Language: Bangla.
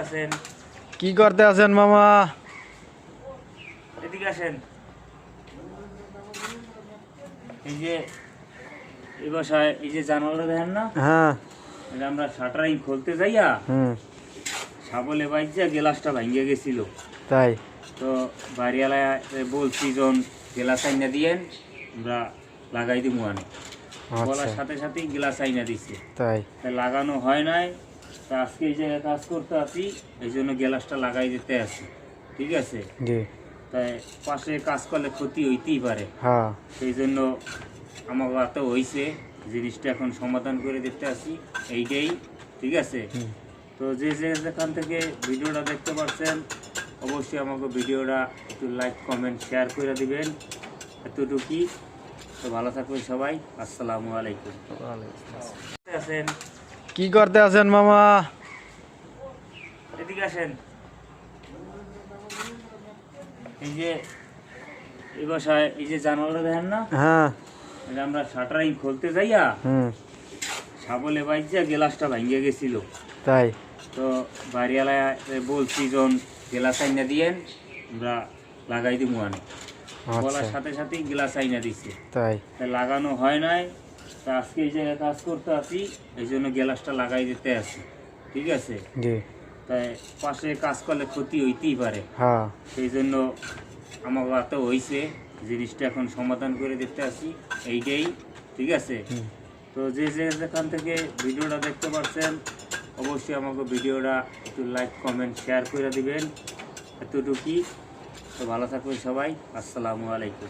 আছেন? কি করতে আছেন মামা? এদিকে আসেন। এই যে এই বাসায় এই যে জানালাটা দেখেন না, হ্যাঁ। এটা আমরা শাটারিং খুলতে যাইয়া সাবলে বাইজা গ্লাসটা ভাঙিয়ে গেছিল। তাই? তো বাড়িওয়ালায় বলছি জন গ্লাস আইনা দিয়েন, আমরা লাগাই দিব আনে। বলার সাথে সাথেই গ্লাস আইনা দিচ্ছে। তাই লাগানো হয় নাই। তা আজকে এই জায়গায় কাজ করতে আসি, এই জন্য গ্লাসটা লাগাই দিতে আসি। ঠিক আছে? জি। তাই পাশে কাজ করলে ক্ষতি হইতেই পারে। হ্যাঁ। সেই জন্য আমার হাতে হয়েছে, জিনিসটা এখন সমাধান করে দিতে আসি, এইটাই। ঠিক আছে? তো যে যেখান থেকে ভিডিওটা দেখতে পাচ্ছেন, অবশ্যই আমাকে ভিডিওটা একটু লাইক কমেন্ট শেয়ার করে দিবেন। এতটুকুই। তো ভালো থাকবেন সবাই। আসসালামু আলাইকুম। আছেন? কি করতে আছেন মামা? এদিকে আসেন। এই যে এই বাসায় এই যে জানালাটা দেখেন না, হ্যাঁ। এটা আমরা শাটারিং খুলতে যাইয়া সাবলে বাইজা গ্লাসটা ভাঙিয়ে গেছিল। তাই? তো বাড়িওয়ালায় বলছি জন গ্লাস আইনা দিয়েন, আমরা লাগাই দিব আনে। বলার সাথে সাথেই গ্লাস আইনা দিচ্ছে। তাই লাগানো হয় নাই। তা আজকে এই জায়গায় কাজ করতে আসি, এই জন্য গ্লাসটা লাগাই দিতে আসি। ঠিক আছে? জি। তাই পাশে কাজ করলে ক্ষতি হইতেই পারে। হ্যাঁ। সেই জন্য আমার হাতে হয়েছে, জিনিসটা এখন সমাধান করে দিতে আসি, এইটাই। ঠিক আছে? তো যে যেখান থেকে ভিডিওটা দেখতে পাচ্ছেন, অবশ্যই আমাকে ভিডিওটা একটু লাইক কমেন্ট শেয়ার করে দিবেন। এতটুকুই। তো ভালো থাকবেন সবাই। আসসালামু আলাইকুম।